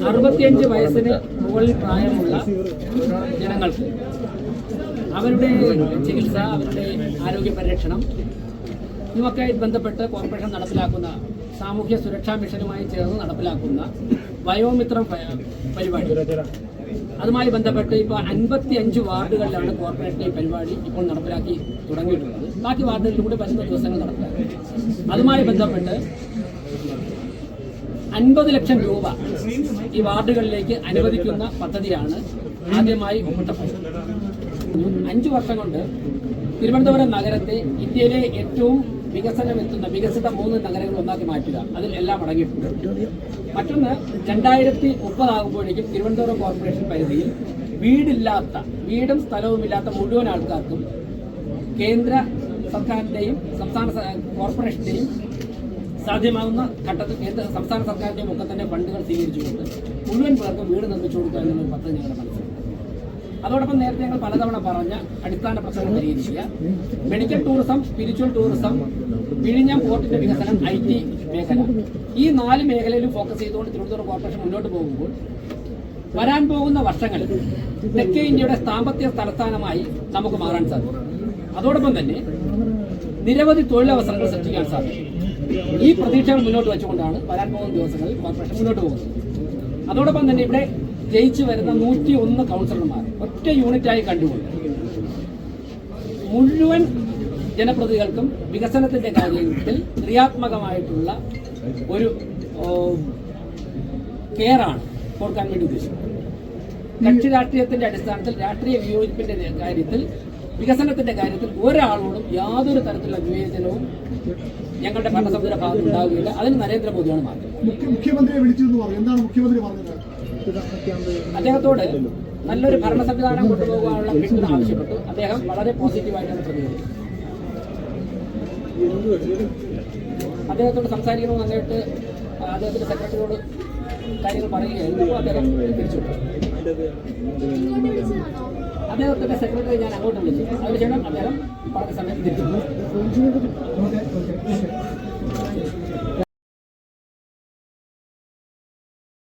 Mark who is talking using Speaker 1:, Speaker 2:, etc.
Speaker 1: 65 വയസ്സിന് മുകളിൽ പ്രായമുള്ള ജനങ്ങൾക്ക് അവരുടെ ചികിത്സ, അവരുടെ ആരോഗ്യ പരിരക്ഷണം ഇതുമൊക്കെയായി ബന്ധപ്പെട്ട് കോർപ്പറേഷൻ നടപ്പിലാക്കുന്ന സാമൂഹ്യ സുരക്ഷാ മിഷനുമായി ചേർന്ന് നടപ്പിലാക്കുന്ന വയോമിത്രം പരിപാടി, അതുമായി ബന്ധപ്പെട്ട് ഇപ്പോൾ 55 വാർഡുകളിലാണ് കോർപ്പറേഷൻ ഈ പരിപാടി ഇപ്പോൾ നടപ്പിലാക്കി തുടങ്ങിയിട്ടുള്ളത്. ബാക്കി വാർഡുകളിലൂടെ വരുന്ന ദിവസങ്ങൾ നടപ്പിലാക്കും. അതുമായി ബന്ധപ്പെട്ട് 50 ലക്ഷം രൂപ ഈ വാർഡുകളിലേക്ക് അനുവദിക്കുന്ന പദ്ധതിയാണ് ആദ്യമായി ഒപ്പിട്ടത്. 5 വർഷം കൊണ്ട് തിരുവനന്തപുരം നഗരത്തെ ഇന്ത്യയിലെ ഏറ്റവും വികസിത 3 നഗരങ്ങൾ ഒന്നാക്കി മാറ്റുക, അതിൽ എല്ലാം അടങ്ങിയിട്ടുണ്ട്. മറ്റൊന്ന്, 2030 ആകുമ്പോഴേക്കും തിരുവനന്തപുരം കോർപ്പറേഷൻ പരിധിയിൽ വീടും സ്ഥലവുമില്ലാത്ത മുഴുവൻ ആൾക്കാർക്കും കേന്ദ്ര സർക്കാരിൻ്റെയും സംസ്ഥാന കോർപ്പറേഷൻ്റെയും സാധ്യമാകുന്ന ഘട്ടത്തിൽ സംസ്ഥാന സർക്കാരിൻ്റെയും ഒക്കെ തന്നെ ഫണ്ടുകൾ സ്വീകരിച്ചുകൊണ്ട് മുഴുവൻ പേർക്കും വീട് നിർമ്മിച്ചു കൊടുക്കുക എന്നുള്ളൊരു പദ്ധതി ഞങ്ങളുടെ മനസ്സിലുണ്ട്. അതോടൊപ്പം നേരത്തെ ഞങ്ങൾ പലതവണ പറഞ്ഞ അടിസ്ഥാന പ്രശ്നങ്ങൾ പരിഹരിക്കുക, മെഡിക്കൽ ടൂറിസം, സ്പിരിച്വൽ ടൂറിസം, വിഴിഞ്ഞം പോർട്ടിന്റെ വികസനം, IT മേഖല, ഈ 4 മേഖലയിലും ഫോക്കസ് ചെയ്തുകൊണ്ട് തിരുവനന്തപുരം കോർപ്പറേഷൻ മുന്നോട്ട് പോകുമ്പോൾ വരാൻ പോകുന്ന വർഷങ്ങളിൽ തെക്കേ ഇന്ത്യയുടെ സാമ്പത്തിക തലസ്ഥാനമായി നമുക്ക് മാറാൻ സാധിക്കും. അതോടൊപ്പം തന്നെ നിരവധി തൊഴിലവസരങ്ങൾ സൃഷ്ടിക്കാൻ സാധിക്കും. ഈ പ്രതീക്ഷകൾ മുന്നോട്ട് വെച്ചുകൊണ്ടാണ് വരാൻ പോകുന്ന ദിവസങ്ങളിൽ കോർപ്പറേഷൻ മുന്നോട്ട് പോകുന്നത്. അതോടൊപ്പം തന്നെ ഇവിടെ ജയിച്ചു വരുന്ന 101 കൗൺസിലർമാർ ഒറ്റ യൂണിറ്റായി കണ്ടുകൊണ്ട് മുഴുവൻ ജനപ്രതിനിധികൾക്കും വികസനത്തിന്റെ കാര്യത്തിൽ ക്രിയാത്മകമായിട്ടുള്ള ഒരു കെയറാണ് കൊടുക്കാൻ വേണ്ടി ഉദ്ദേശിക്കുന്നത്. കക്ഷി രാഷ്ട്രീയത്തിന്റെ അടിസ്ഥാനത്തിൽ രാഷ്ട്രീയ വിയോജിപ്പിന്റെ കാര്യത്തിൽ, വികസനത്തിന്റെ കാര്യത്തിൽ ഒരാളോടും യാതൊരു തരത്തിലുള്ള വിവേചനവും ഞങ്ങളുടെ ഭരണസമിതിയുടെ ഭാഗത്ത് ഉണ്ടാവുകയില്ല. അതിന് നരേന്ദ്രമോദിയാണ് മാറ്റം.
Speaker 2: മുഖ്യമന്ത്രിയെ വിളിച്ചിരുന്നു, എന്താണ് മുഖ്യമന്ത്രി പറഞ്ഞത്?
Speaker 1: അദ്ദേഹത്തോട് നല്ലൊരു ഭരണ സംവിധാനം കൊണ്ടുപോകാനുള്ള പിന്തുണ ആവശ്യപ്പെട്ടു. അദ്ദേഹം വളരെ പോസിറ്റീവായിട്ടാണ് പ്രതികരിച്ചത്. അദ്ദേഹത്തോട് സംസാരിക്കണമെന്ന് നന്നായിട്ട് അദ്ദേഹത്തിന്റെ സെക്രട്ടറിയോട് കാര്യങ്ങൾ പറയുകയായിരുന്നു. അപ്പോൾ അദ്ദേഹം തിരിച്ചു. അദ്ദേഹത്തിന്റെ സെക്രട്ടറി ഞാൻ അങ്ങോട്ട് വിളിച്ചു. അതിനുശേഷം അദ്ദേഹം പറഞ്ഞ സമയം തിരിച്ചു.